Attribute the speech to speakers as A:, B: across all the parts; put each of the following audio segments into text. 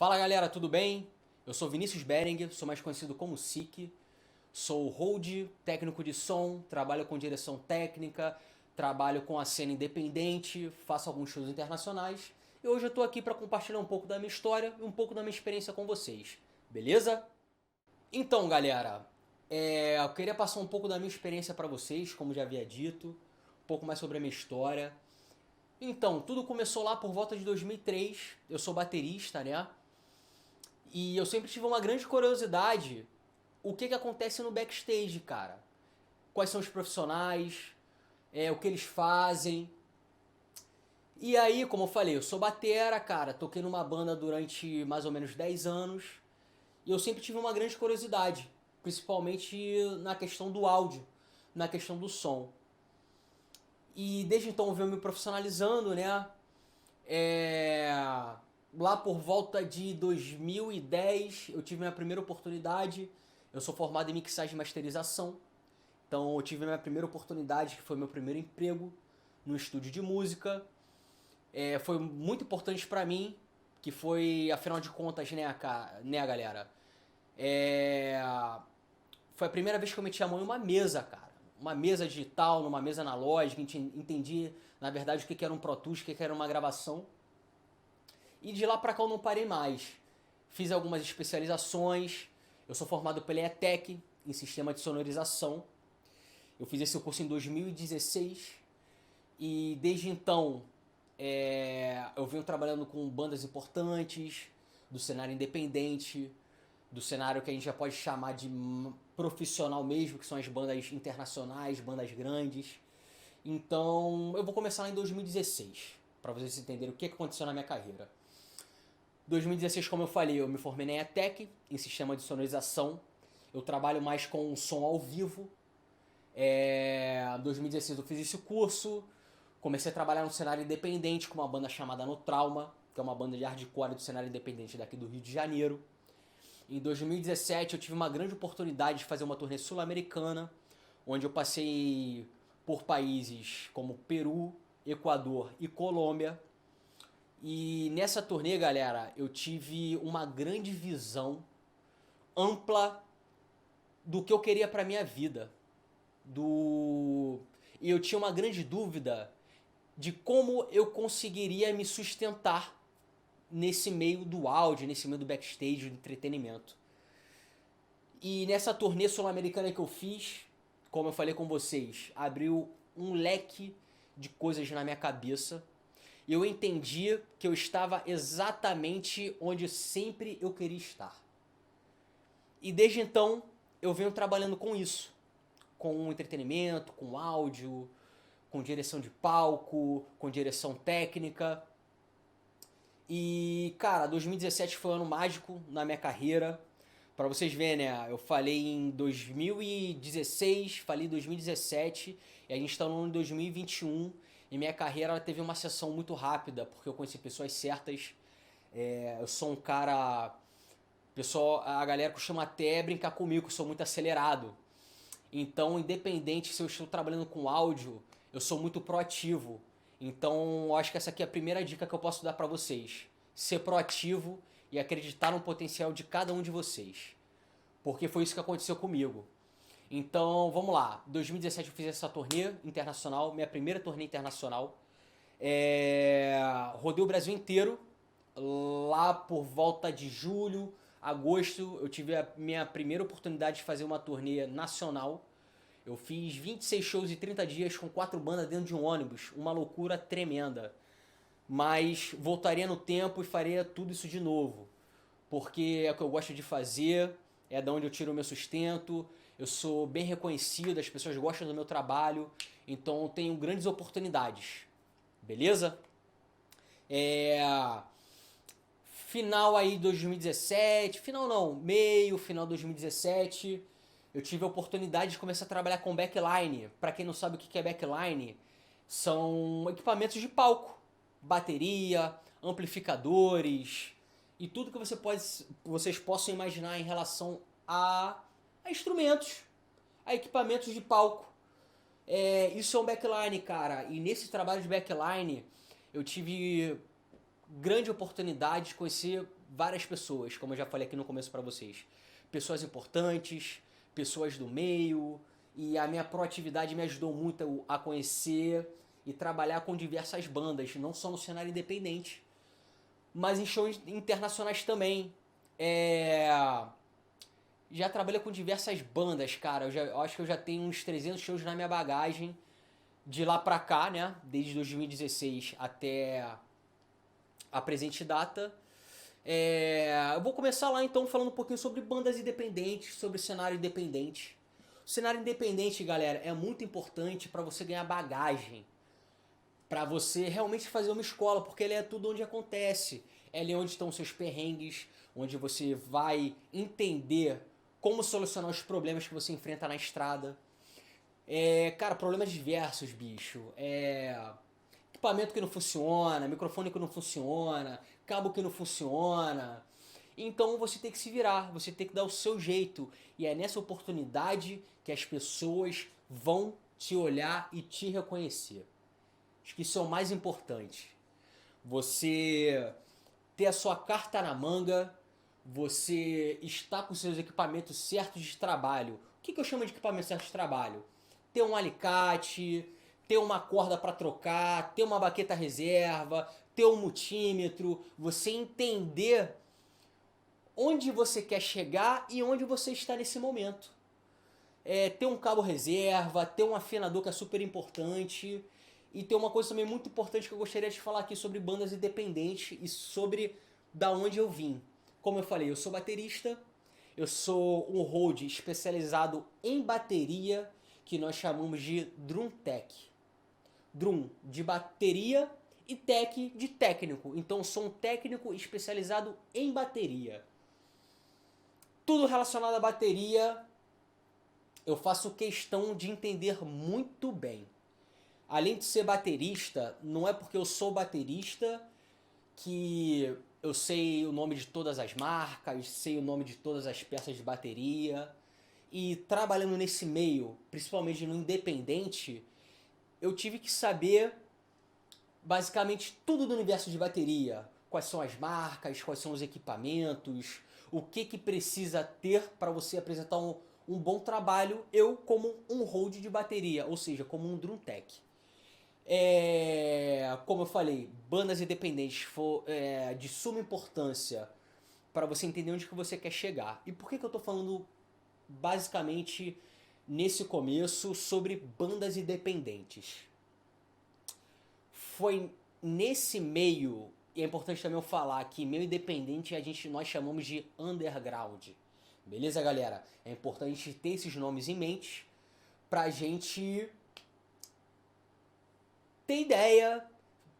A: Fala galera, tudo bem? Eu sou Vinícius Bering, sou mais conhecido como Sik, sou hold, técnico de som, trabalho com direção técnica, trabalho com a cena independente, faço alguns shows internacionais e hoje eu estou aqui para compartilhar um pouco da minha história e um pouco da minha experiência com vocês, beleza? Então galera, eu queria passar um pouco da minha experiência para vocês, como já havia dito, um pouco mais sobre a minha história. Então, tudo começou lá por volta de 2003, eu sou baterista, né? E eu sempre tive uma grande curiosidade o que acontece no backstage, cara. Quais são os profissionais, o que eles fazem. E aí, como eu falei, eu sou batera, cara, toquei numa banda durante mais ou menos 10 anos. E eu sempre tive uma grande curiosidade, principalmente na questão do áudio, na questão do som. E desde então eu venho me profissionalizando, né? É... Lá por volta de 2010 eu tive minha primeira oportunidade. Eu sou formado em mixagem e masterização. Então eu tive minha primeira oportunidade, que foi meu primeiro emprego no estúdio de música. Foi muito importante pra mim, que foi, afinal de contas, né galera? É... Foi a primeira vez que eu meti a mão em uma mesa, cara. Uma mesa digital, numa mesa analógica, entendi, na verdade, o que era um Pro Tools, o que era uma gravação. E de lá pra cá eu não parei mais. Fiz algumas especializações. Eu sou formado pela ETEC, em sistema de sonorização. Eu fiz esse curso em 2016. E desde então eu venho trabalhando com bandas importantes, do cenário independente, do cenário que a gente já pode chamar de profissional mesmo, que são as bandas internacionais, bandas grandes. Então eu vou começar lá em 2016, para vocês entenderem o que aconteceu na minha carreira. 2016, como eu falei, eu me formei na ETEC, em sistema de sonorização. Eu trabalho mais com som ao vivo. Em 2016 eu fiz esse curso. Comecei a trabalhar no cenário independente com uma banda chamada No Trauma, que é uma banda de hardcore do cenário independente daqui do Rio de Janeiro. Em 2017 eu tive uma grande oportunidade de fazer uma turnê sul-americana, onde eu passei por países como Peru, Equador e Colômbia. E nessa turnê, galera, eu tive uma grande visão ampla do que eu queria pra minha vida. E eu tinha uma grande dúvida de como eu conseguiria me sustentar nesse meio do áudio, nesse meio do backstage, do entretenimento. E nessa turnê sul-americana que eu fiz, como eu falei com vocês, abriu um leque de coisas na minha cabeça. E eu entendi que eu estava exatamente onde sempre eu queria estar. E desde então eu venho trabalhando com isso. Com entretenimento, com áudio, com direção de palco, com direção técnica. E, cara, 2017 foi um ano mágico na minha carreira. Pra vocês verem, né? Eu falei em 2016, falei em 2017 e a gente tá no ano de 2021 e minha carreira ela teve uma ascensão muito rápida porque eu conheci pessoas certas. Eu sou um cara... Pessoal, a galera costuma até brincar comigo que eu sou muito acelerado. Então, independente se eu estou trabalhando com áudio, eu sou muito proativo. Então, eu acho que essa aqui é a primeira dica que eu posso dar pra vocês. Ser proativo e acreditar no potencial de cada um de vocês. Porque foi isso que aconteceu comigo. Então, vamos lá. Em 2017 eu fiz essa turnê internacional, minha primeira turnê internacional. Rodei o Brasil inteiro. Lá por volta de julho, agosto, eu tive a minha primeira oportunidade de fazer uma turnê nacional. Eu fiz 26 shows em 30 dias com 4 bandas dentro de um ônibus. Uma loucura tremenda. Mas voltaria no tempo e faria tudo isso de novo. Porque é o que eu gosto de fazer, é da onde eu tiro o meu sustento, eu sou bem reconhecido, as pessoas gostam do meu trabalho, então eu tenho grandes oportunidades. Beleza? Final aí 2017, final não, final 2017, eu tive a oportunidade de começar a trabalhar com backline. Pra quem não sabe o que é backline, são equipamentos de palco, bateria, amplificadores e tudo que vocês possam imaginar em relação a instrumentos, a equipamentos de palco. Isso é um backline, cara, e nesse trabalho de backline eu tive grande oportunidade de conhecer várias pessoas, como eu já falei aqui no começo para vocês. Pessoas importantes, pessoas do meio, e a minha proatividade me ajudou muito a conhecer e trabalhar com diversas bandas, não só no cenário independente, mas em shows internacionais também. Já trabalhei com diversas bandas, cara. Eu acho que eu já tenho uns 300 shows na minha bagagem de lá pra cá, né? Desde 2016 até a presente data. Eu vou começar lá então falando um pouquinho sobre bandas independentes, sobre cenário independente. O cenário independente, galera, é muito importante para você ganhar bagagem, para você realmente fazer uma escola, porque ele é tudo onde acontece. É ali onde estão os seus perrengues, onde você vai entender como solucionar os problemas que você enfrenta na estrada. Cara, problemas diversos, bicho. Equipamento que não funciona, microfone que não funciona, cabo que não funciona. Então você tem que se virar, você tem que dar o seu jeito. E é nessa oportunidade que as pessoas vão te olhar e te reconhecer. Acho que isso é o mais importante. Você ter a sua carta na manga, você está com seus equipamentos certos de trabalho. O que eu chamo de equipamento certo de trabalho? Ter um alicate, ter uma corda para trocar, ter uma baqueta reserva, ter um multímetro, você entender onde você quer chegar e onde você está nesse momento. Ter um cabo reserva, ter um afinador que é super importante. E tem uma coisa também muito importante que eu gostaria de falar aqui sobre bandas independentes e sobre da onde eu vim. Como eu falei, eu sou baterista, eu sou um hold especializado em bateria, que nós chamamos de Drum Tech. Drum de bateria e Tech de técnico. Então eu sou um técnico especializado em bateria. Tudo relacionado à bateria eu faço questão de entender muito bem. Além de ser baterista, não é porque eu sou baterista que eu sei o nome de todas as marcas, sei o nome de todas as peças de bateria. E trabalhando nesse meio, principalmente no independente, eu tive que saber basicamente tudo do universo de bateria. Quais são as marcas, quais são os equipamentos, o que precisa ter para você apresentar um bom trabalho, eu como um hold de bateria, ou seja, como um drum tech. Como eu falei, bandas independentes de suma importância para você entender onde que você quer chegar. E por que eu estou falando basicamente nesse começo sobre bandas independentes? Foi nesse meio, e é importante também eu falar que meio independente nós chamamos de underground. Beleza, galera? É importante ter esses nomes em mente pra gente ter ideia,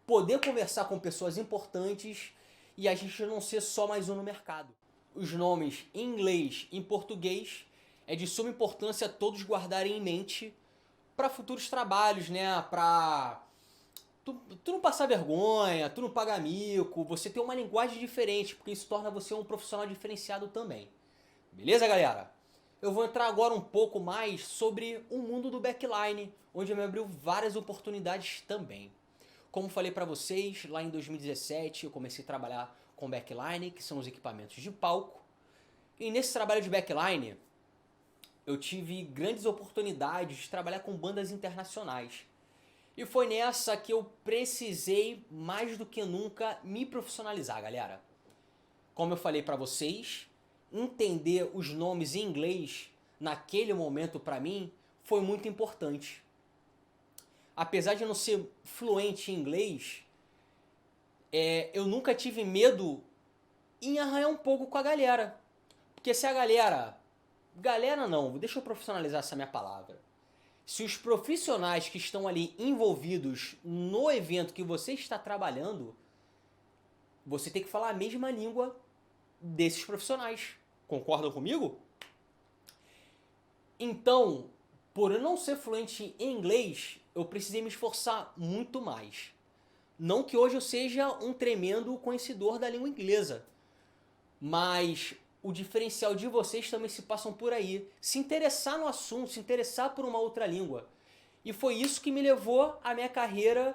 A: poder conversar com pessoas importantes e a gente não ser só mais um no mercado. Os nomes em inglês e em português é de suma importância todos guardarem em mente para futuros trabalhos, né? Pra tu não passar vergonha, tu não pagar mico, você ter uma linguagem diferente, porque isso torna você um profissional diferenciado também. Beleza, galera? Eu vou entrar agora um pouco mais sobre o mundo do backline, onde me abriu várias oportunidades também. Como falei para vocês, lá em 2017 eu comecei a trabalhar com backline, que são os equipamentos de palco. E nesse trabalho de backline, eu tive grandes oportunidades de trabalhar com bandas internacionais. E foi nessa que eu precisei, mais do que nunca, me profissionalizar, galera. Como eu falei para vocês, entender os nomes em inglês naquele momento para mim foi muito importante. Apesar de eu não ser fluente em inglês, eu nunca tive medo em arranhar um pouco com a galera. Porque se a galera... Galera não, deixa eu profissionalizar essa minha palavra. Se os profissionais que estão ali envolvidos no evento que você está trabalhando, você tem que falar a mesma língua desses profissionais. Concordam comigo? Então, por eu não ser fluente em inglês, eu precisei me esforçar muito mais. Não que hoje eu seja um tremendo conhecedor da língua inglesa, mas o diferencial de vocês também se passam por aí. Se interessar no assunto, se interessar por uma outra língua. E foi isso que me levou à minha carreira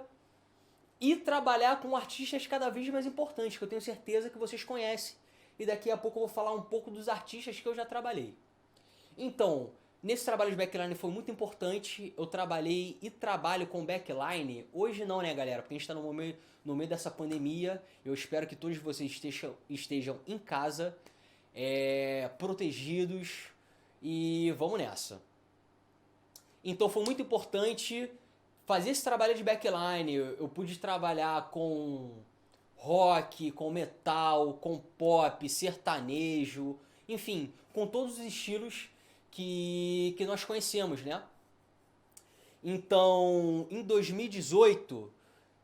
A: e trabalhar com artistas cada vez mais importantes, que eu tenho certeza que vocês conhecem, e daqui a pouco eu vou falar um pouco dos artistas que eu já trabalhei. Então, nesse trabalho de backline foi muito importante, eu trabalhei e trabalho com backline, hoje não, né, galera, porque a gente está no meio dessa pandemia, eu espero que todos vocês estejam em casa, protegidos, e vamos nessa. Então foi muito importante fazer esse trabalho de backline, eu pude trabalhar com rock, com metal, com pop, sertanejo, enfim, com todos os estilos que nós conhecemos, né? Então, em 2018,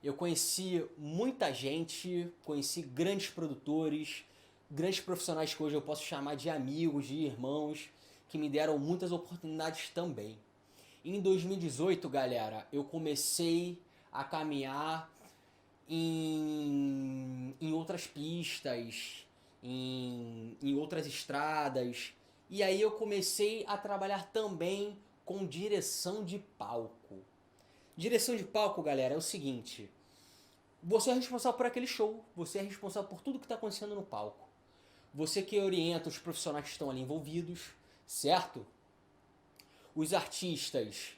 A: eu conheci muita gente, conheci grandes produtores, grandes profissionais que hoje eu posso chamar de amigos, de irmãos, que me deram muitas oportunidades também. Em 2018, galera, eu comecei a caminhar em outras pistas, em outras estradas. E aí eu comecei a trabalhar também com direção de palco. Direção de palco, galera, é o seguinte: você é responsável por aquele show, você é responsável por tudo que está acontecendo no palco. Você que orienta os profissionais que estão ali envolvidos, certo? Os artistas,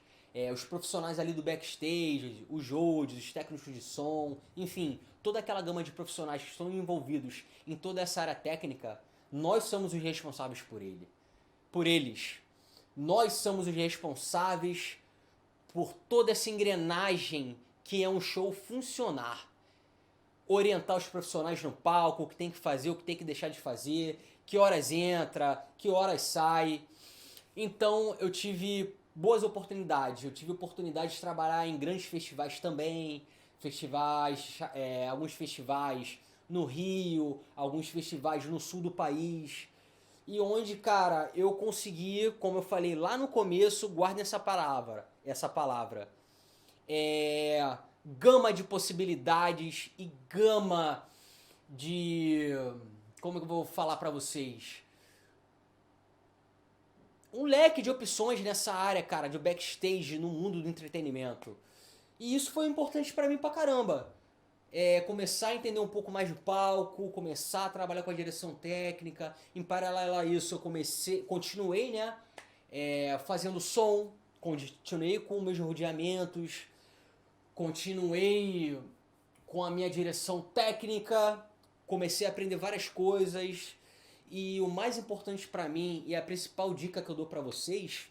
A: os profissionais ali do backstage, os holds, os técnicos de som, enfim, toda aquela gama de profissionais que estão envolvidos em toda essa área técnica, nós somos os responsáveis por eles. Nós somos os responsáveis por toda essa engrenagem que é um show funcionar. Orientar os profissionais no palco, o que tem que fazer, o que tem que deixar de fazer, que horas entra, que horas sai. Então eu tive boas oportunidades. Eu tive oportunidade de trabalhar em grandes festivais também, alguns festivais no Rio, alguns festivais no sul do país. E onde, cara, eu consegui, como eu falei lá no começo, guardem essa palavra, gama de possibilidades e gama de, como eu vou falar pra vocês, um leque de opções nessa área, cara, de backstage no mundo do entretenimento. E isso foi importante pra mim pra caramba. Começar a entender um pouco mais do palco, começar a trabalhar com a direção técnica. Em paralelo a isso, eu continuei, né, fazendo som, continuei com meus rodeamentos, continuei com a minha direção técnica, comecei a aprender várias coisas. E o mais importante pra mim, e a principal dica que eu dou pra vocês,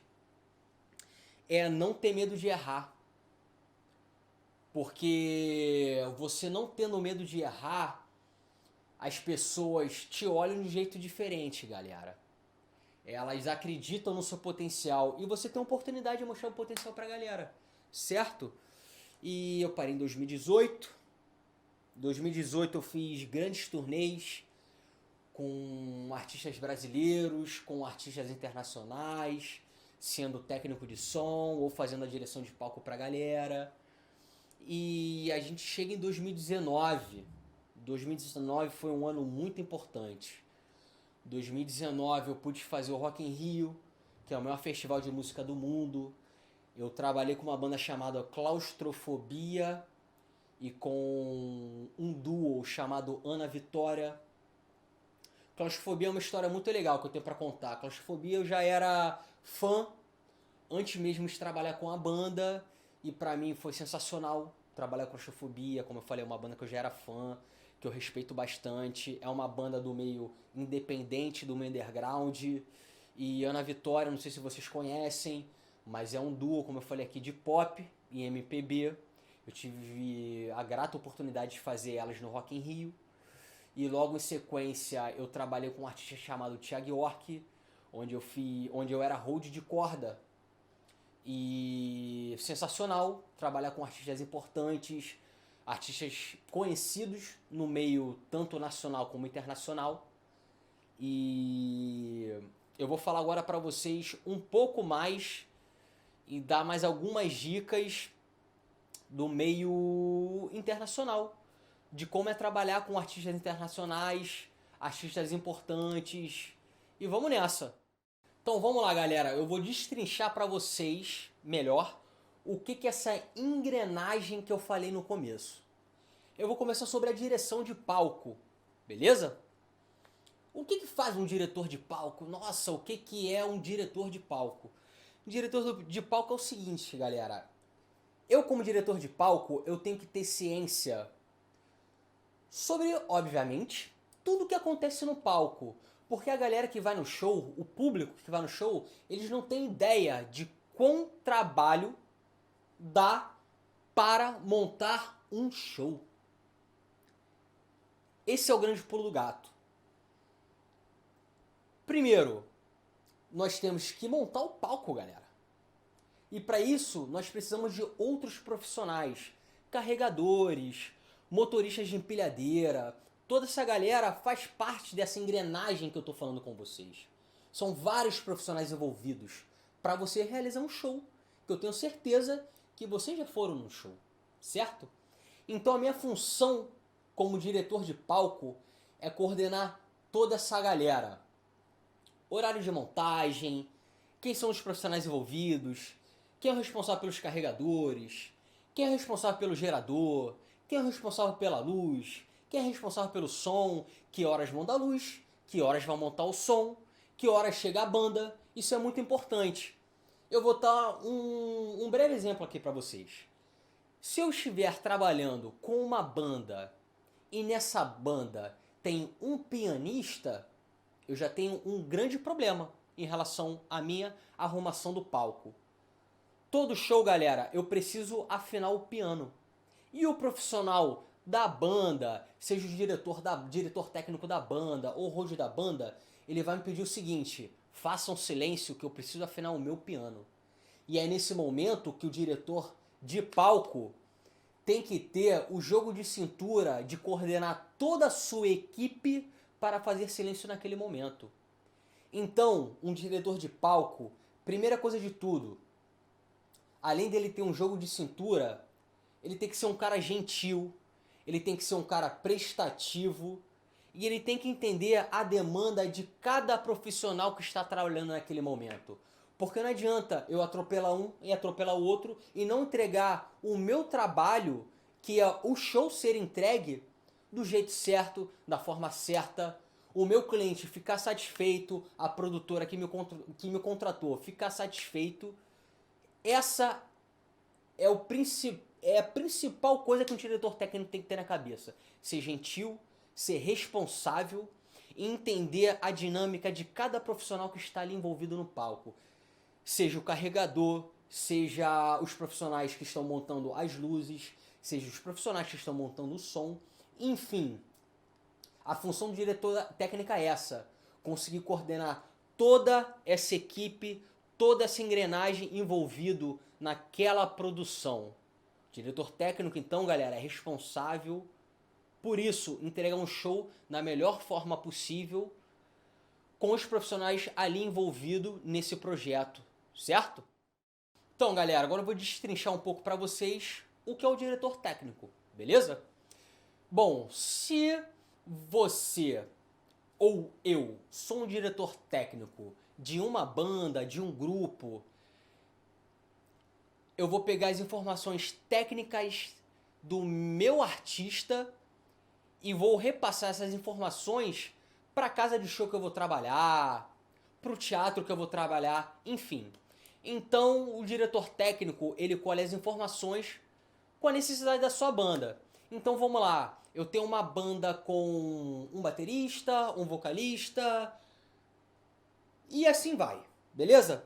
A: é não ter medo de errar. Porque você não tendo medo de errar, as pessoas te olham de um jeito diferente, galera. Elas acreditam no seu potencial e você tem a oportunidade de mostrar o potencial pra galera, certo? E eu parei em 2018. Em 2018 eu fiz grandes turnês com artistas brasileiros, com artistas internacionais, sendo técnico de som ou fazendo a direção de palco pra galera. E a gente chega em 2019. 2019 foi um ano muito importante. 2019 eu pude fazer o Rock in Rio, que é o maior festival de música do mundo. Eu trabalhei com uma banda chamada Claustrofobia e com um duo chamado Ana Vitória. Claustrofobia é uma história muito legal que eu tenho pra contar. Claustrofobia eu já era fã antes mesmo de trabalhar com a banda. E pra mim foi sensacional trabalhar com Claustrofobia. Como eu falei, é uma banda que eu já era fã, que eu respeito bastante. É uma banda do meio independente, do meio underground. E Ana Vitória, não sei se vocês conhecem, mas é um duo, como eu falei aqui, de pop e MPB. Eu tive a grata oportunidade de fazer elas no Rock in Rio. E logo em sequência eu trabalhei com um artista chamado Thiago York, onde eu era hold de corda. E sensacional trabalhar com artistas importantes, artistas conhecidos no meio tanto nacional como internacional. E eu vou falar agora para vocês um pouco mais e dar mais algumas dicas do meio internacional, de como é trabalhar com artistas internacionais, artistas importantes. E vamos nessa! Então vamos lá, galera, eu vou destrinchar para vocês melhor o que é essa engrenagem que eu falei no começo. Eu vou começar sobre a direção de palco, beleza? O que faz um diretor de palco? Nossa, o que é um diretor de palco? Um diretor de palco é o seguinte, galera. Eu, como diretor de palco, eu tenho que ter ciência sobre, obviamente, tudo o que acontece no palco. Porque a galera que vai no show, o público que vai no show, eles não têm ideia de quão trabalho dá para montar um show. Esse é o grande pulo do gato. Primeiro, nós temos que montar o palco, galera. E para isso, nós precisamos de outros profissionais, carregadores, motoristas de empilhadeira. Toda essa galera faz parte dessa engrenagem que eu estou falando com vocês. São vários profissionais envolvidos para você realizar um show, que eu tenho certeza que vocês já foram num show, certo? Então a minha função como diretor de palco é coordenar toda essa galera. Horário de montagem, quem são os profissionais envolvidos, quem é o responsável pelos carregadores, quem é o responsável pelo gerador, quem é o responsável pela luz, quem é responsável pelo som, que horas vão dar luz, que horas vão montar o som, que horas chega a banda. Isso é muito importante. Eu vou dar um breve exemplo aqui para vocês. Se eu estiver trabalhando com uma banda e nessa banda tem um pianista, eu já tenho um grande problema em relação à minha arrumação do palco. Todo show, galera, eu preciso afinar o piano. E o profissional da banda, seja o diretor técnico da banda ou o road da banda, ele vai me pedir o seguinte: faça um silêncio que eu preciso afinar o meu piano. E é nesse momento que o diretor de palco tem que ter o jogo de cintura de coordenar toda a sua equipe para fazer silêncio naquele momento. Então, um diretor de palco, primeira coisa de tudo, além dele ter um jogo de cintura, ele tem que ser um cara gentil, ele tem que ser um cara prestativo e ele tem que entender a demanda de cada profissional que está trabalhando naquele momento. Porque não adianta eu atropelar um e atropelar o outro e não entregar o meu trabalho, que é o show ser entregue do jeito certo, da forma certa, o meu cliente ficar satisfeito, a produtora que me contratou ficar satisfeito. Essa é a principal coisa que um diretor técnico tem que ter na cabeça. Ser gentil, ser responsável e entender a dinâmica de cada profissional que está ali envolvido no palco. Seja o carregador, seja os profissionais que estão montando as luzes, seja os profissionais que estão montando o som, enfim. A função do diretor técnico é essa: conseguir coordenar toda essa equipe, toda essa engrenagem envolvido naquela produção. O diretor técnico, então, galera, é responsável por isso, entregar um show na melhor forma possível com os profissionais ali envolvidos nesse projeto, certo? Então, galera, agora eu vou destrinchar um pouco para vocês o que é o diretor técnico, beleza? Bom, se você ou eu sou um diretor técnico de uma banda, de um grupo, eu vou pegar as informações técnicas do meu artista e vou repassar essas informações para a casa de show que eu vou trabalhar, para o teatro que eu vou trabalhar, enfim. Então, o diretor técnico, ele colhe as informações com a necessidade da sua banda. Então, vamos lá. Eu tenho uma banda com um baterista, um vocalista e assim vai, beleza?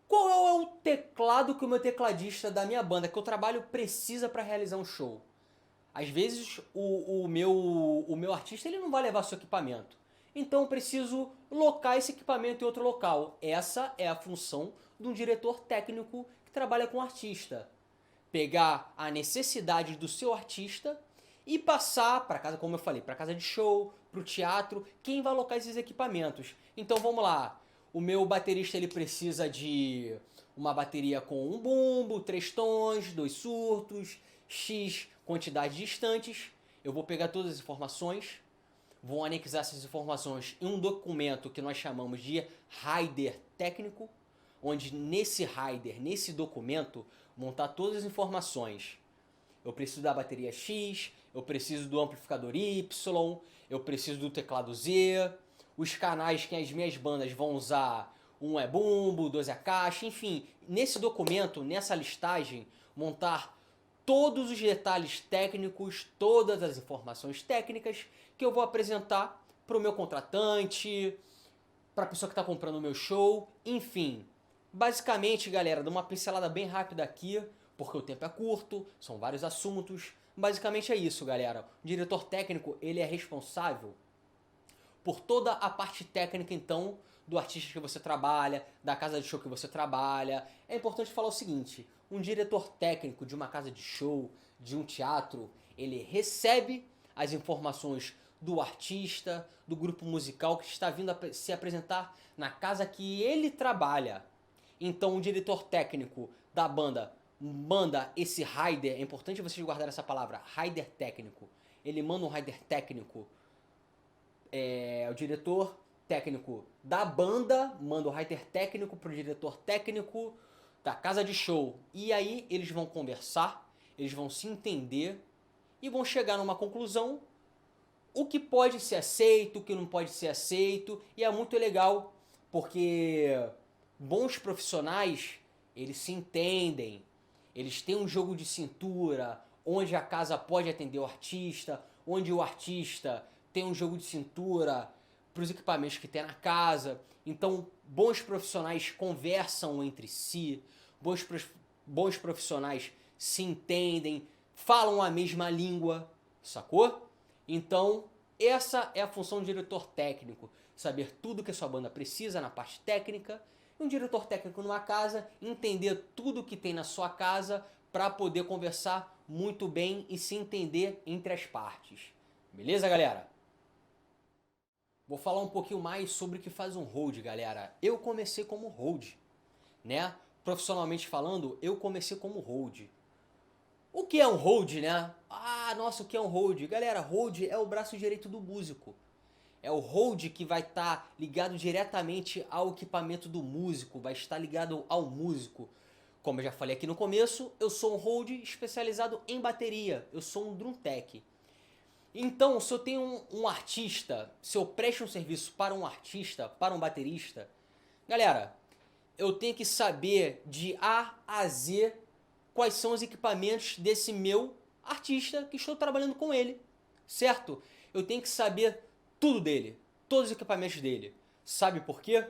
A: Qual é o teclado que o meu tecladista da minha banda que eu trabalho precisa para realizar um show? Às vezes o meu artista ele não vai levar seu equipamento. Então eu preciso locar esse equipamento em outro local. Essa é a função de um diretor técnico que trabalha com artista. Pegar a necessidade do seu artista e passar para casa, como eu falei, para casa de show, para o teatro, quem vai alocar esses equipamentos. Então vamos lá. O meu baterista ele precisa de uma bateria com um bumbo, 3 tons, 2 surtos, X quantidade de estantes. Eu vou pegar todas as informações, vou anexar essas informações em um documento que nós chamamos de rider técnico, onde nesse rider, nesse documento, montar todas as informações eu preciso da bateria X, eu preciso do amplificador Y, eu preciso do teclado Z, os canais que as minhas bandas vão usar, um é bumbo, dois é caixa, enfim. Nesse documento, nessa listagem, montar todos os detalhes técnicos, todas as informações técnicas que eu vou apresentar para o meu contratante, para a pessoa que está comprando o meu show, enfim. Basicamente, galera, dou uma pincelada bem rápida aqui, porque o tempo é curto, são vários assuntos. Basicamente é isso, galera. O diretor técnico, ele é responsável por toda a parte técnica, então, do artista que você trabalha, da casa de show que você trabalha. É importante falar o seguinte, um diretor técnico de uma casa de show, de um teatro, ele recebe as informações do artista, do grupo musical que está vindo a se apresentar na casa que ele trabalha. Então o diretor técnico da banda manda esse rider, é importante vocês guardarem essa palavra, rider técnico. Ele manda um rider técnico, o diretor técnico da banda manda o rider técnico pro diretor técnico da casa de show. E aí eles vão conversar, eles vão se entender e vão chegar numa conclusão, o que pode ser aceito, o que não pode ser aceito. E é muito legal, porque bons profissionais, eles se entendem, eles têm um jogo de cintura, onde a casa pode atender o artista, onde o artista tem um jogo de cintura para os equipamentos que tem na casa. Então, bons profissionais conversam entre si, bons profissionais se entendem, falam a mesma língua, sacou? Então, essa é a função do diretor técnico, saber tudo que a sua banda precisa na parte técnica. E um diretor técnico numa casa, entender tudo que tem na sua casa para poder conversar muito bem e se entender entre as partes. Beleza, galera? Vou falar um pouquinho mais sobre o que faz um hold, galera. Eu comecei como hold, né? Profissionalmente falando, eu comecei como hold. O que é um hold, né? Ah, nossa, o que é um hold? Galera, hold é o braço direito do músico. É o hold que vai estar ligado diretamente ao equipamento do músico, vai estar ligado ao músico. Como eu já falei aqui no começo, eu sou um hold especializado em bateria, eu sou um drum tech. Então, se eu tenho um artista, se eu presto um serviço para um artista, para um baterista, galera, eu tenho que saber de A a Z quais são os equipamentos desse meu artista que estou trabalhando com ele, certo? Eu tenho que saber tudo dele, todos os equipamentos dele. Sabe por quê?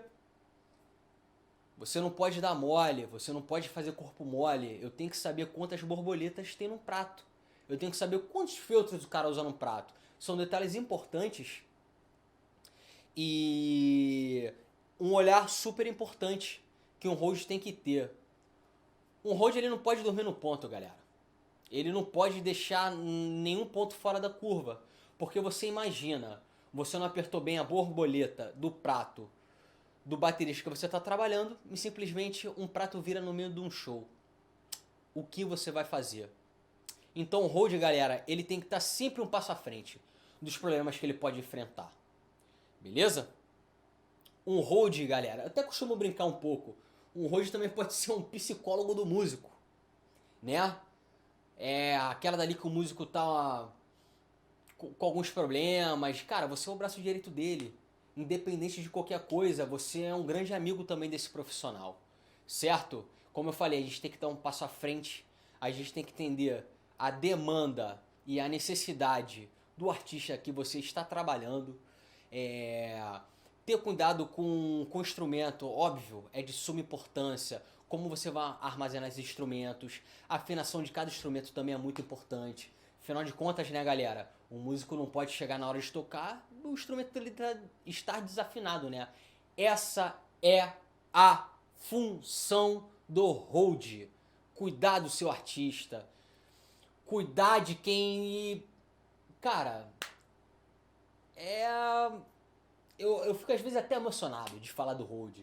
A: Você não pode dar mole, você não pode fazer corpo mole. Eu tenho que saber quantas borboletas tem no prato. Eu tenho que saber quantos filtros o cara usa no prato. São detalhes importantes e um olhar super importante que um hold tem que ter. Um hold, ele não pode dormir no ponto, galera. Ele não pode deixar nenhum ponto fora da curva. Porque você imagina, você não apertou bem a borboleta do prato do baterista que você está trabalhando e simplesmente um prato vira no meio de um show. O que você vai fazer? Então o hold, galera, ele tem que estar sempre um passo à frente dos problemas que ele pode enfrentar. Beleza? Um hold, galera, eu até costumo brincar um pouco. Um hold também pode ser um psicólogo do músico, né? É aquela dali que o músico tá com alguns problemas. Cara, você é o braço direito dele. Independente de qualquer coisa, você é um grande amigo também desse profissional. Certo? Como eu falei, a gente tem que dar um passo à frente. A gente tem que entender a demanda e a necessidade do artista que você está trabalhando. Ter cuidado com o instrumento, óbvio, é de suma importância. Como você vai armazenar os instrumentos, a afinação de cada instrumento também é muito importante. Afinal de contas, né, galera, o músico não pode chegar na hora de tocar, o instrumento estar desafinado, né? Essa é a função do hold. Cuidar do seu artista, cuidar de quem... Cara, eu fico às vezes até emocionado de falar do hold.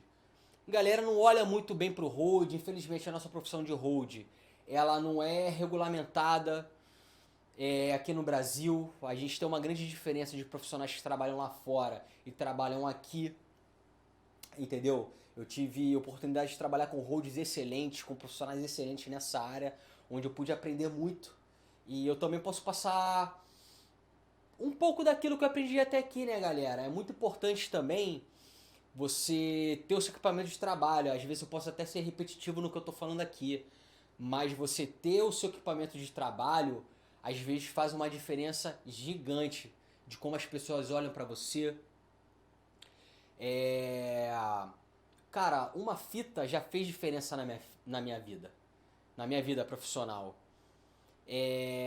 A: Galera não olha muito bem pro hold, infelizmente a nossa profissão de hold, ela não é regulamentada aqui no Brasil. A gente tem uma grande diferença de profissionais que trabalham lá fora e trabalham aqui, entendeu? Eu tive oportunidade de trabalhar com holds excelentes, com profissionais excelentes nessa área, onde eu pude aprender muito. E eu também posso passar um pouco daquilo que eu aprendi até aqui, né, galera? É muito importante também você ter o seu equipamento de trabalho. Às vezes eu posso até ser repetitivo no que eu tô falando aqui, mas você ter o seu equipamento de trabalho às vezes faz uma diferença gigante de como as pessoas olham pra você. É... Cara, uma fita já fez diferença na minha vida, na minha vida profissional.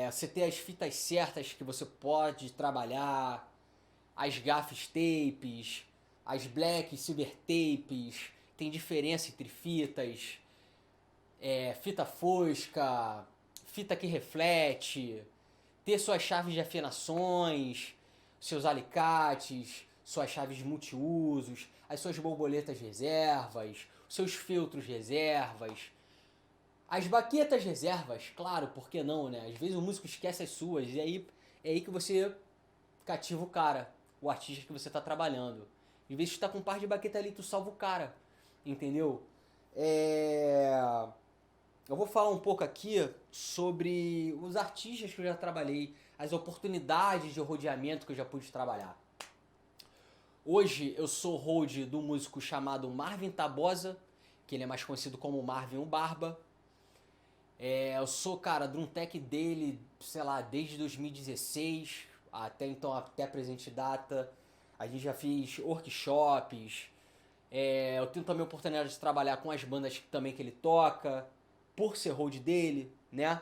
A: Você ter as fitas certas que você pode trabalhar, as gaffes tapes, as black e silver tapes, tem diferença entre fitas, fita fosca, fita que reflete, ter suas chaves de afinações, seus alicates, suas chaves multiusos, as suas borboletas reservas, seus filtros reservas, as baquetas reservas, claro, por que não, né? Às vezes o músico esquece as suas e aí é aí que você cativa o cara, o artista que você tá trabalhando. Em vez de estar com um par de baqueta ali, tu salva o cara, entendeu? Eu vou falar um pouco aqui sobre os artistas que eu já trabalhei, as oportunidades de rodeamento que eu já pude trabalhar. Hoje eu sou hold do músico chamado Marvin Tabosa, que ele é mais conhecido como Marvin o Barba. Eu sou, cara, drum tech dele, sei lá, desde 2016, até então, até a presente data. A gente já fez workshops. Eu tenho também a oportunidade de trabalhar com as bandas também que ele toca, por ser hold dele, né?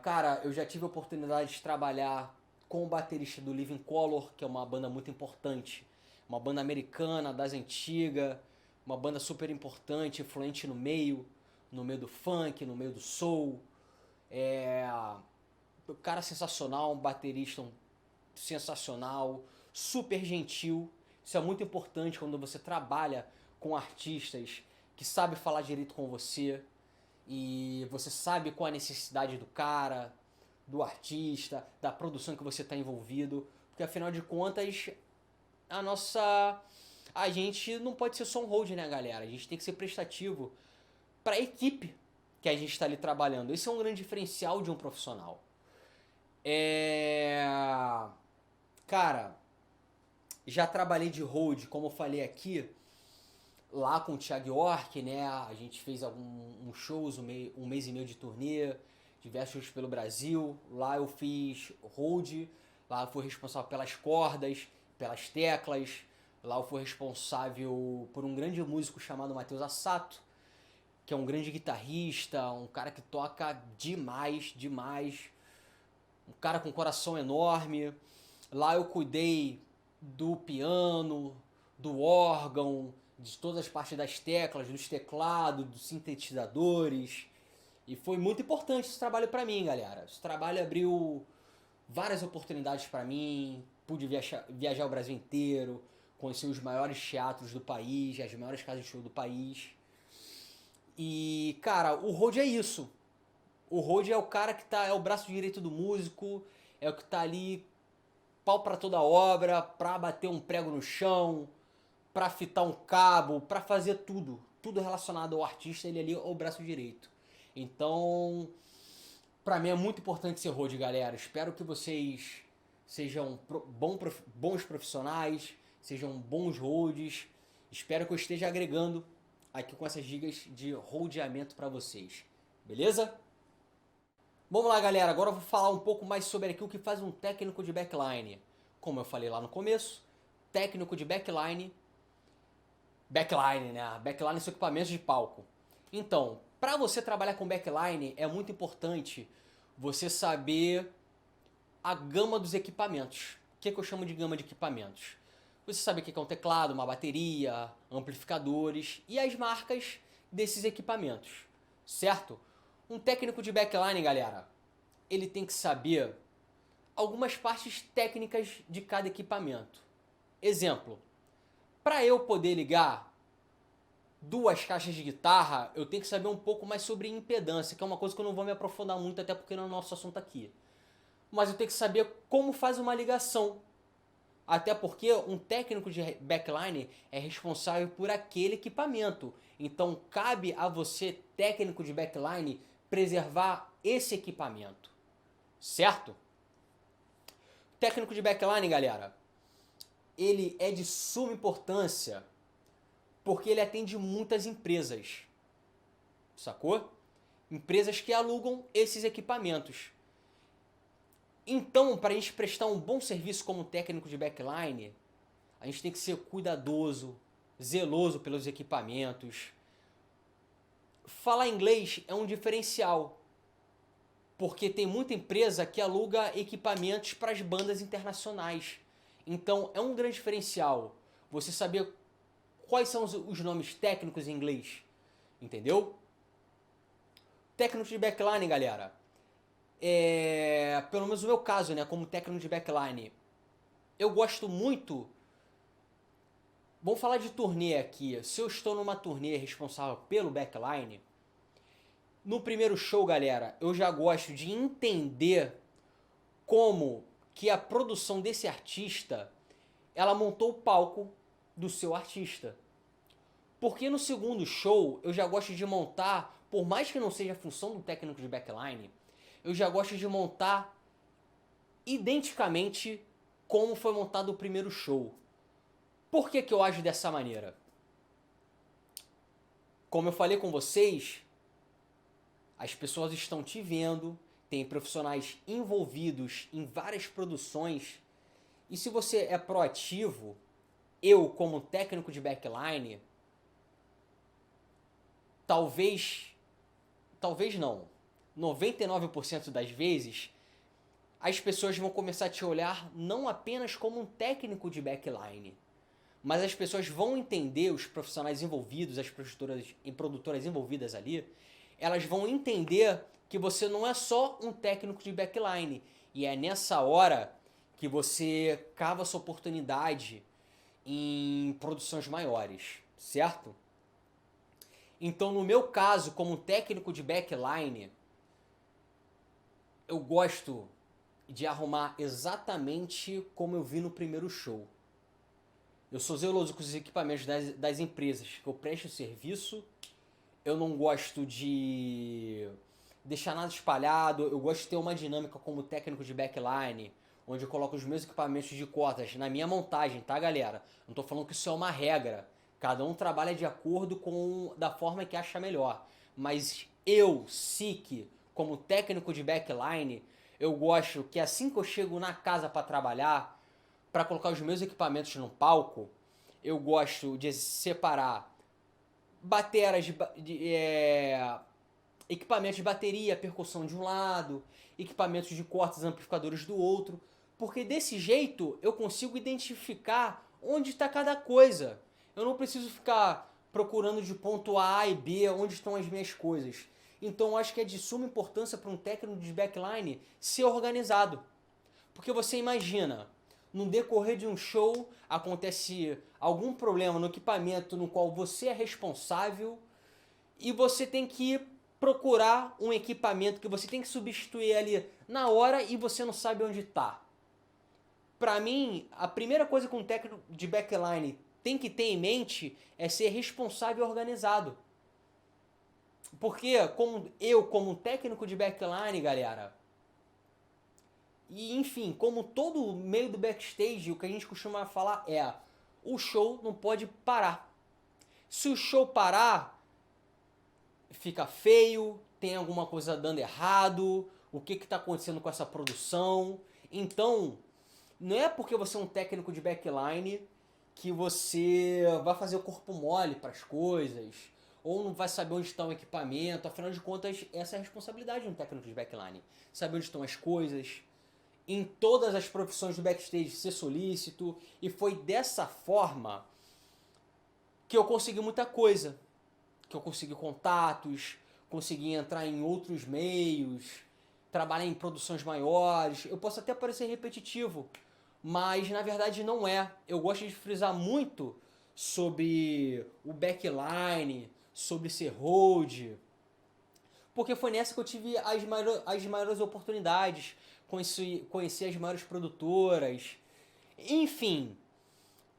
A: Cara, eu já tive a oportunidade de trabalhar com o baterista do Living Colour, que é uma banda muito importante. Uma banda americana, das antigas, uma banda super importante, influente no meio do funk, no meio do soul. O cara sensacional, um baterista sensacional, super gentil. Isso é muito importante quando você trabalha com artistas que sabem falar direito com você e você sabe qual a necessidade do cara, do artista, da produção que você está envolvido, porque afinal de contas a gente não pode ser só um hold, né, galera? A gente tem que ser prestativo para a equipe que a gente está ali trabalhando. Esse é um grande diferencial de um profissional. Cara, já trabalhei de hold, como eu falei aqui, lá com o Thiago York, né? A gente fez uns shows, um mês e meio de turnê, diversos shows pelo Brasil. Lá eu fiz hold, lá eu fui responsável pelas cordas, pelas teclas. Lá eu fui responsável por um grande músico chamado Matheus Assato, que é um grande guitarrista, um cara que toca demais, demais. Um cara com um coração enorme. Lá eu cuidei do piano, do órgão, de todas as partes das teclas, dos teclados, dos sintetizadores. E foi muito importante esse trabalho pra mim, galera. Esse trabalho abriu várias oportunidades pra mim. Pude viajar o Brasil inteiro, conhecer os maiores teatros do país, as maiores casas de show do país. E, cara, o road é isso. O road é o cara que é o braço direito do músico, é o que tá ali pau pra toda obra, pra bater um prego no chão, pra fitar um cabo, pra fazer tudo. Tudo relacionado ao artista, ele ali é o braço direito. Então, pra mim é muito importante ser road, galera. Espero que vocês sejam bons profissionais, sejam bons roads. Espero que eu esteja agregando aqui com essas dicas de rodeamento pra vocês. Beleza? Vamos lá, galera. Agora eu vou falar um pouco mais sobre aqui o que faz um técnico de backline. Como eu falei lá no começo, técnico de backline, né? Backline são equipamentos de palco. Então, para você trabalhar com backline, é muito importante você saber a gama dos equipamentos. O que eu chamo de gama de equipamentos? Você sabe o que é um teclado, uma bateria, amplificadores e as marcas desses equipamentos, certo? Um técnico de backline, galera, ele tem que saber algumas partes técnicas de cada equipamento. Exemplo, para eu poder ligar duas caixas de guitarra, eu tenho que saber um pouco mais sobre impedância, que é uma coisa que eu não vou me aprofundar muito, até porque não é o nosso assunto aqui. Mas eu tenho que saber como faz uma ligação. Até porque um técnico de backline é responsável por aquele equipamento. Então cabe a você, técnico de backline, preservar esse equipamento, certo? Técnico de backline, galera, ele é de suma importância porque ele atende muitas empresas, sacou? Empresas que alugam esses equipamentos. Então, para a gente prestar um bom serviço como técnico de backline, a gente tem que ser cuidadoso, zeloso pelos equipamentos. Falar inglês é um diferencial, porque tem muita empresa que aluga equipamentos para as bandas internacionais. Então, é um grande diferencial você saber quais são os nomes técnicos em inglês, entendeu? Técnico de backline, galera, pelo menos no meu caso, né, como técnico de backline, eu gosto muito. Vamos falar de turnê aqui. Se eu estou numa turnê responsável pelo backline, no primeiro show, galera, eu já gosto de entender como que a produção desse artista, ela montou o palco do seu artista. Porque no segundo show, eu já gosto de montar, por mais que não seja a função do técnico de backline, eu já gosto de montar identicamente como foi montado o primeiro show. Por que eu ajo dessa maneira? Como eu falei com vocês, as pessoas estão te vendo, tem profissionais envolvidos em várias produções, e se você é proativo, eu como técnico de backline, talvez não, 99% das vezes, as pessoas vão começar a te olhar não apenas como um técnico de backline, mas as pessoas vão entender, os profissionais envolvidos, as produtoras envolvidas ali, elas vão entender que você não é só um técnico de backline. E é nessa hora que você cava sua oportunidade em produções maiores, certo? Então, no meu caso, como técnico de backline, eu gosto de arrumar exatamente como eu vi no primeiro show. Eu sou zeloso com os equipamentos das empresas que eu presto serviço. Eu não gosto de deixar nada espalhado. Eu gosto de ter uma dinâmica como técnico de backline, onde eu coloco os meus equipamentos de cotas na minha montagem, tá, galera? Não tô falando que isso é uma regra. Cada um trabalha de acordo com da forma que acha melhor. Mas eu, SIC, como técnico de backline, eu gosto que assim que eu chego na casa para trabalhar, para colocar os meus equipamentos no palco, eu gosto de separar bateras equipamentos de bateria, percussão de um lado, equipamentos de cortes amplificadores do outro, porque desse jeito eu consigo identificar onde está cada coisa. Eu não preciso ficar procurando de ponto A e B onde estão as minhas coisas. Então eu acho que é de suma importância para um técnico de backline ser organizado. Porque você imagina, no decorrer de um show acontece algum problema no equipamento no qual você é responsável e você tem que procurar um equipamento que você tem que substituir ali na hora e você não sabe onde está. Pra mim, a primeira coisa que um técnico de backline tem que ter em mente é ser responsável e organizado. Porque como técnico de backline, galera, e enfim, como todo meio do backstage, o que a gente costuma falar é: o show não pode parar. Se o show parar, fica feio, tem alguma coisa dando errado, o que está acontecendo com essa produção. Então, não é porque você é um técnico de backline que você vai fazer o corpo mole para as coisas, ou não vai saber onde está o equipamento. Afinal de contas, essa é a responsabilidade de um técnico de backline. Saber onde estão as coisas, em todas as profissões do backstage ser solícito, e foi dessa forma que eu consegui muita coisa, que eu consegui contatos, consegui entrar em outros meios, trabalhar em produções maiores. Eu posso até parecer repetitivo, mas na verdade não é. Eu gosto de frisar muito sobre o backline, sobre ser hold, porque foi nessa que eu tive as maiores oportunidades, conheci as maiores produtoras. Enfim,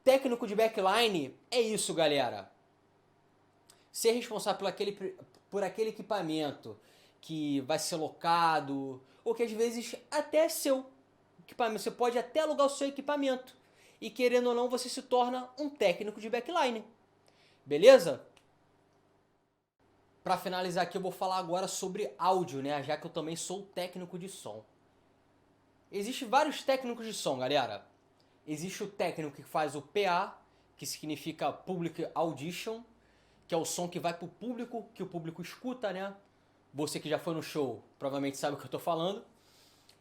A: técnico de backline é isso, galera. Ser responsável por aquele equipamento que vai ser locado, ou que às vezes até é seu equipamento. Você pode até alugar o seu equipamento. E querendo ou não, você se torna um técnico de backline. Beleza? Para finalizar aqui, eu vou falar agora sobre áudio, né? Já que eu também sou técnico de som. Existem vários técnicos de som, galera. Existe o técnico que faz o PA, que significa Public Audition, que é o som que vai pro público, que o público escuta, né? Você que já foi no show, provavelmente sabe o que eu tô falando.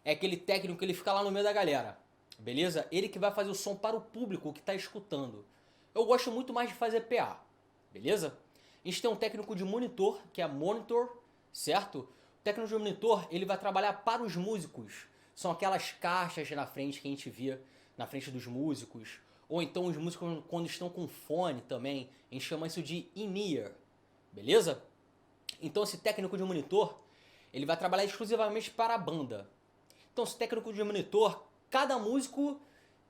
A: É aquele técnico que ele fica lá no meio da galera, beleza? Ele que vai fazer o som para o público que tá escutando. Eu gosto muito mais de fazer PA, beleza? A gente tem um técnico de monitor, que é monitor, certo? O técnico de monitor, ele vai trabalhar para os músicos. São aquelas caixas na frente que a gente vê na frente dos músicos. Ou então os músicos quando estão com fone também, a gente chama isso de in-ear, beleza? Então esse técnico de monitor, ele vai trabalhar exclusivamente para a banda. Então esse técnico de monitor, cada músico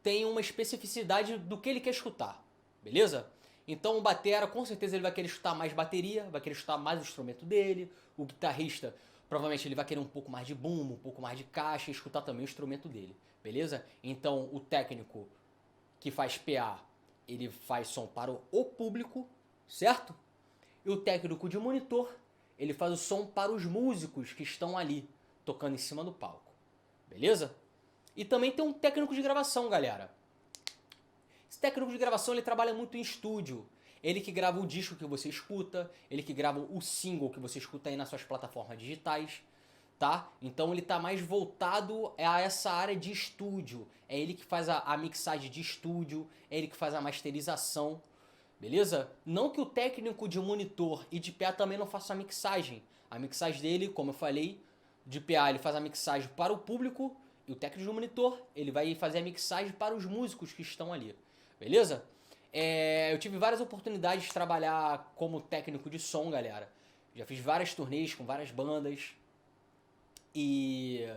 A: tem uma especificidade do que ele quer escutar, beleza? Então o batera, com certeza ele vai querer escutar mais bateria, vai querer escutar mais o instrumento dele. O guitarrista, provavelmente ele vai querer um pouco mais de boom, um pouco mais de caixa e escutar também o instrumento dele, beleza? Então o técnico que faz PA, ele faz som para o público, certo? E o técnico de monitor, ele faz o som para os músicos que estão ali, tocando em cima do palco, beleza? E também tem um técnico de gravação, galera. Esse técnico de gravação, ele trabalha muito em estúdio. Ele que grava o disco que você escuta, ele que grava o single que você escuta aí nas suas plataformas digitais, tá? Então ele tá mais voltado a essa área de estúdio. É ele que faz a mixagem de estúdio, é ele que faz a masterização, beleza? Não que o técnico de monitor e de PA também não faça a mixagem. A mixagem dele, como eu falei, de PA ele faz a mixagem para o público e o técnico de monitor ele vai fazer a mixagem para os músicos que estão ali, beleza? Eu tive várias oportunidades de trabalhar como técnico de som, galera. Já fiz várias turnês com várias bandas. E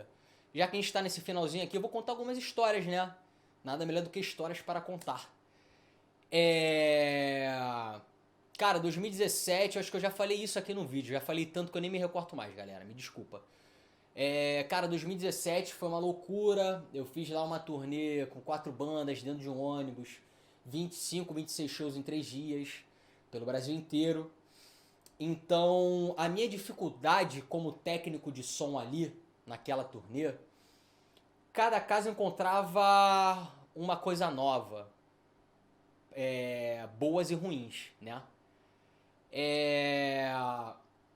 A: já que a gente está nesse finalzinho aqui, eu vou contar algumas histórias, né? Nada melhor do que histórias para contar. Cara, 2017, eu acho que eu já falei isso aqui no vídeo. Já falei tanto que eu nem me recordo mais, galera. Me desculpa. Cara, 2017 foi uma loucura. Eu fiz lá uma turnê com 4 bandas dentro de um ônibus. 25, 26 shows em 3 dias. Pelo Brasil inteiro. Então, a minha dificuldade como técnico de som ali, naquela turnê, cada casa encontrava uma coisa nova. Boas e ruins, né?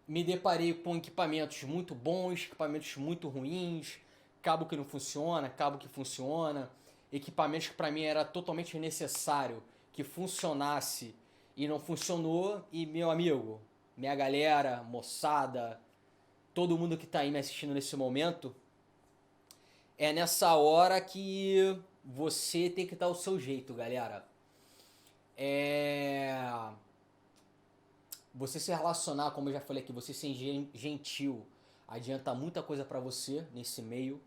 A: Me deparei com equipamentos muito bons, equipamentos muito ruins, cabo que não funciona, cabo que funciona, equipamentos que pra mim era totalmente necessário que funcionasse e não funcionou. E meu amigo, minha galera, moçada, todo mundo que tá aí me assistindo nesse momento, é nessa hora que você tem que dar o seu jeito, galera. Você se relacionar, como eu já falei aqui, você ser gentil, adianta muita coisa pra você nesse meio.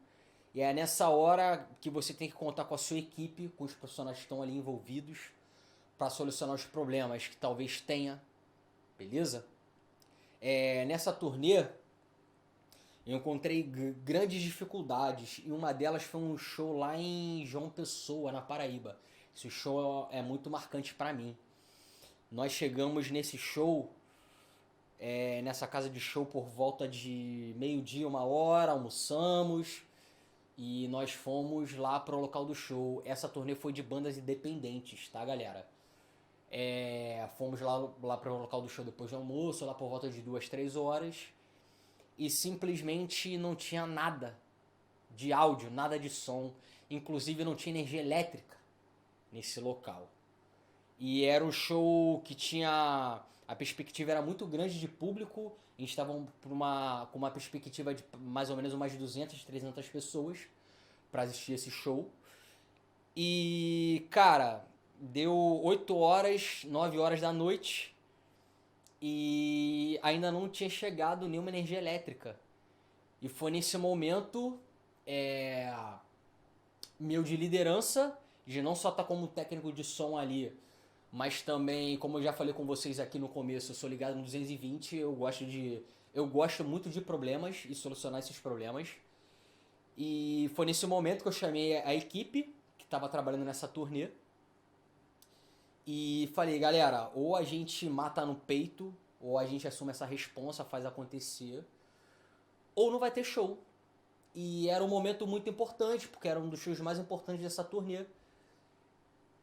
A: E é nessa hora que você tem que contar com a sua equipe, com os profissionais que estão ali envolvidos, para solucionar os problemas que talvez tenha, beleza? Nessa turnê, eu encontrei grandes dificuldades e uma delas foi um show lá em João Pessoa, na Paraíba. Esse show é muito marcante pra mim. Nós chegamos nesse show, nessa casa de show por volta de meio-dia, 1h, almoçamos e nós fomos lá pro local do show. Essa turnê foi de bandas independentes, tá, galera? Fomos lá pro local do show depois do almoço, lá por volta de 2, 3 horas. E simplesmente não tinha nada de áudio, nada de som. Inclusive não tinha energia elétrica nesse local. E era um show que tinha... A perspectiva era muito grande de público. A gente estava com uma perspectiva de mais ou menos umas 200, 300 pessoas para assistir esse show. E, cara, deu 8 horas, 9 horas da noite e ainda não tinha chegado nenhuma energia elétrica. E foi nesse momento meu de liderança, de não só estar como técnico de som ali, Mas também, como eu já falei com vocês aqui no começo, eu sou ligado no 220, eu gosto muito de problemas e solucionar esses problemas. E foi nesse momento que eu chamei a equipe que estava trabalhando nessa turnê e falei, galera, ou a gente mata no peito, ou a gente assume essa responsa, faz acontecer, ou não vai ter show. E era um momento muito importante, porque era um dos shows mais importantes dessa turnê.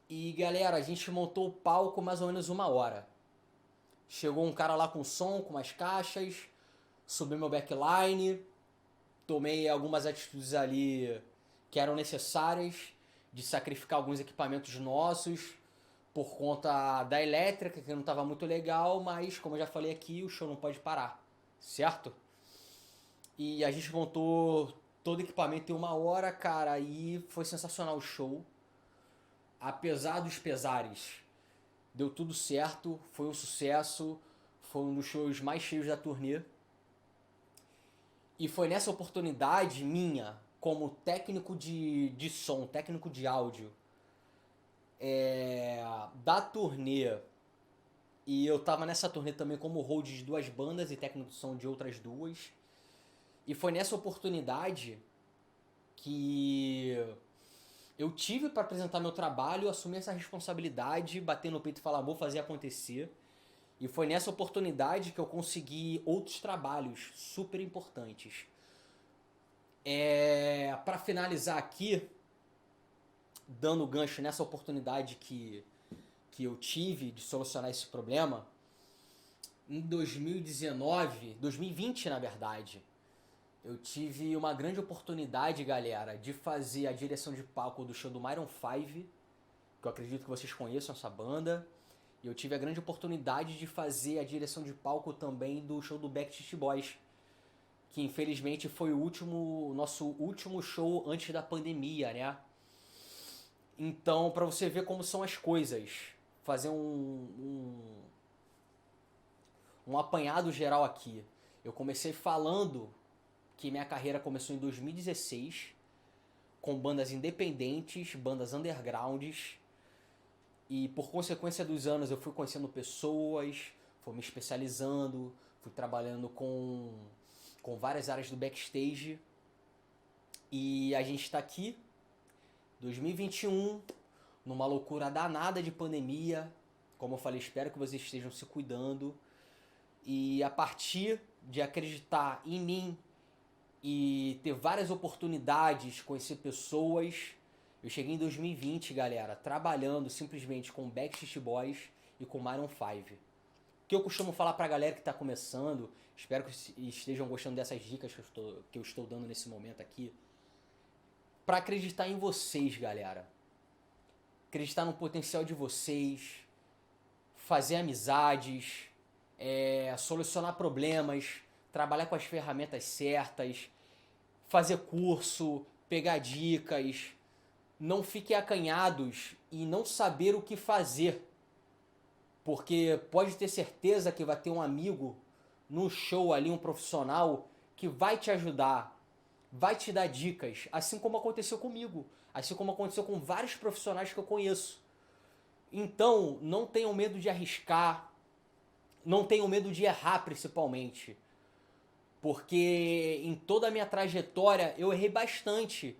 A: E galera, a gente montou o palco mais ou menos 1 hora. Chegou um cara lá com som, com umas caixas, subiu meu backline, tomei algumas atitudes ali que eram necessárias, de sacrificar alguns equipamentos nossos por conta da elétrica, que não estava muito legal, mas como eu já falei aqui, o show não pode parar, certo? E a gente montou todo o equipamento em 1 hora, cara, e foi sensacional o show. Apesar dos pesares, deu tudo certo, foi um sucesso, foi um dos shows mais cheios da turnê. E foi nessa oportunidade minha, como técnico de som, técnico de áudio, da turnê, e eu tava nessa turnê também como hold de 2 bandas e técnico de som de outras 2. E foi nessa oportunidade que eu tive para apresentar meu trabalho, assumir essa responsabilidade, bater no peito e falar, vou fazer acontecer. E foi nessa oportunidade que eu consegui outros trabalhos super importantes. Para finalizar aqui, dando gancho nessa oportunidade que eu tive de solucionar esse problema, em 2020 na verdade, eu tive uma grande oportunidade, galera, de fazer a direção de palco do show do Maroon 5, que eu acredito que vocês conheçam essa banda. E eu tive a grande oportunidade de fazer a direção de palco também do show do Backstreet Boys, que infelizmente foi o nosso último show antes da pandemia, né? Então, pra você ver como são as coisas, fazer um apanhado geral aqui. Eu comecei falando que minha carreira começou em 2016, com bandas independentes, bandas undergrounds, e por consequência dos anos eu fui conhecendo pessoas, fui me especializando, fui trabalhando com várias áreas do backstage, e a gente está aqui, 2021, numa loucura danada de pandemia. Como eu falei, espero que vocês estejam se cuidando, e a partir de acreditar em mim e ter várias oportunidades, conhecer pessoas, eu cheguei em 2020, galera, trabalhando simplesmente com Backstreet Boys e com Maroon 5. O que eu costumo falar pra galera que tá começando, espero que estejam gostando dessas dicas que eu estou dando nesse momento aqui, pra acreditar em vocês, galera. Acreditar no potencial de vocês, fazer amizades, solucionar problemas, trabalhar com as ferramentas certas, fazer curso, pegar dicas. Não fiquem acanhados e não saber o que fazer, porque pode ter certeza que vai ter um amigo no show ali, um profissional, que vai te ajudar, vai te dar dicas, assim como aconteceu comigo, assim como aconteceu com vários profissionais que eu conheço. Então, não tenham medo de arriscar, não tenham medo de errar principalmente, porque em toda a minha trajetória eu errei bastante.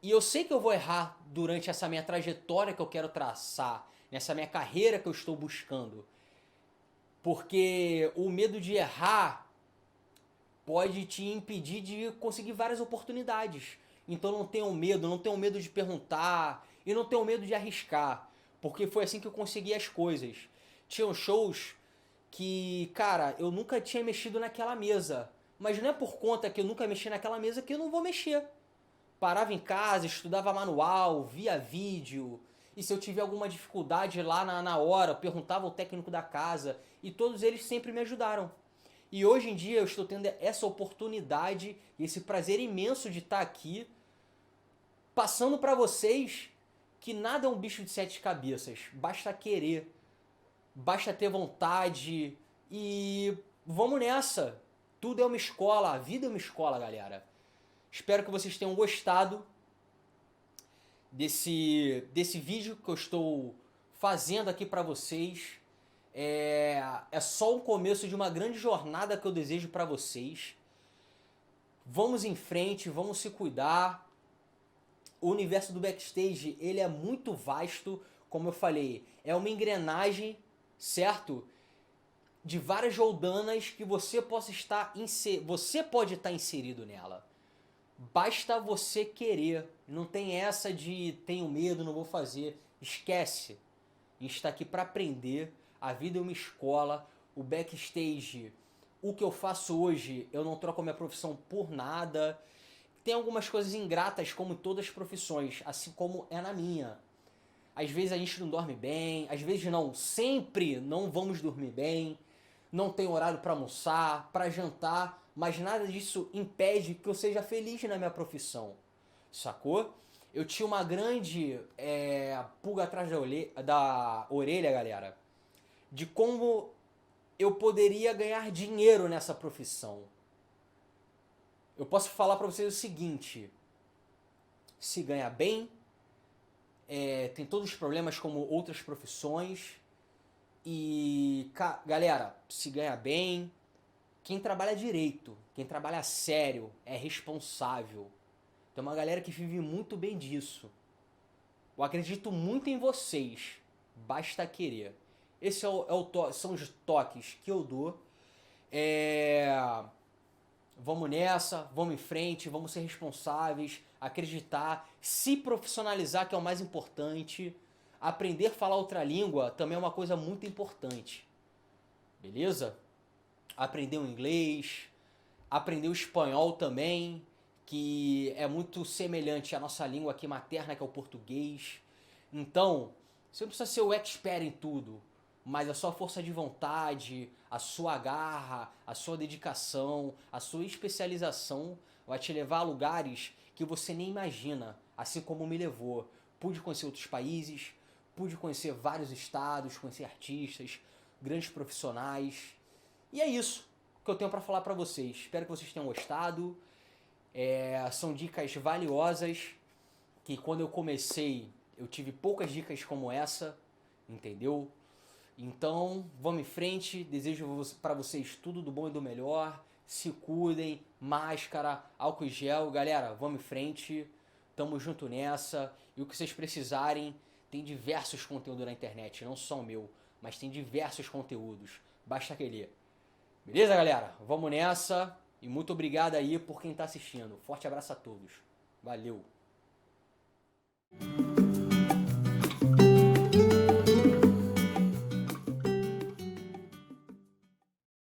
A: E eu sei que eu vou errar durante essa minha trajetória que eu quero traçar, nessa minha carreira que eu estou buscando. Porque o medo de errar pode te impedir de conseguir várias oportunidades. Então não tenham medo de perguntar e não tenham medo de arriscar. Porque foi assim que eu consegui as coisas. Tinham shows que, cara, eu nunca tinha mexido naquela mesa. Mas não é por conta que eu nunca mexi naquela mesa que eu não vou mexer. Parava em casa, estudava manual, via vídeo, e se eu tiver alguma dificuldade lá na hora, eu perguntava ao técnico da casa, e todos eles sempre me ajudaram. E hoje em dia eu estou tendo essa oportunidade e esse prazer imenso de estar aqui, passando para vocês que nada é um bicho de 7 cabeças, basta querer, basta ter vontade, e vamos nessa. Tudo é uma escola, a vida é uma escola, galera. Espero que vocês tenham gostado desse vídeo que eu estou fazendo aqui para vocês. É só o começo de uma grande jornada que eu desejo para vocês. Vamos em frente, vamos se cuidar. O universo do backstage, ele é muito vasto, como eu falei. É uma engrenagem, certo? De várias roldanas que você pode estar inserido nela. Basta você querer. Não tem essa de tenho medo, não vou fazer. Esquece. A gente está aqui para aprender. A vida é uma escola. O backstage, o que eu faço hoje, eu não troco a minha profissão por nada. Tem algumas coisas ingratas, como em todas as profissões, assim como é na minha. Às vezes a gente não dorme bem, às vezes não, sempre não vamos dormir bem. Não tem horário para almoçar, para jantar, mas nada disso impede que eu seja feliz na minha profissão, sacou? Eu tinha uma grande pulga atrás da orelha, galera, de como eu poderia ganhar dinheiro nessa profissão. Eu posso falar para vocês o seguinte: se ganha bem, tem todos os problemas como outras profissões. E, galera, se ganha bem, quem trabalha direito, quem trabalha sério, é responsável. Tem uma galera que vive muito bem disso. Eu acredito muito em vocês, basta querer. Esse são os toques que eu dou. Vamos nessa, vamos em frente, vamos ser responsáveis, acreditar, se profissionalizar, que é o mais importante. Aprender a falar outra língua também é uma coisa muito importante. Beleza? Aprender o inglês, aprender o espanhol também, que é muito semelhante à nossa língua aqui materna, que é o português. Então, você não precisa ser o expert em tudo, mas a sua força de vontade, a sua garra, a sua dedicação, a sua especialização vai te levar a lugares que você nem imagina, assim como me levou. Pude conhecer outros países, pude conhecer vários estados, conhecer artistas, grandes profissionais. E é isso que eu tenho para falar para vocês. Espero que vocês tenham gostado. São dicas valiosas que quando eu comecei eu tive poucas dicas como essa, entendeu? Então, vamos em frente. Desejo para vocês tudo do bom e do melhor. Se cuidem, máscara, álcool e gel. Galera, vamos em frente. Tamo junto nessa. E o que vocês precisarem, tem diversos conteúdos na internet, não só o meu, mas tem diversos conteúdos. Basta querer. Beleza, galera? Vamos nessa. E muito obrigado aí por quem tá assistindo. Forte abraço a todos. Valeu!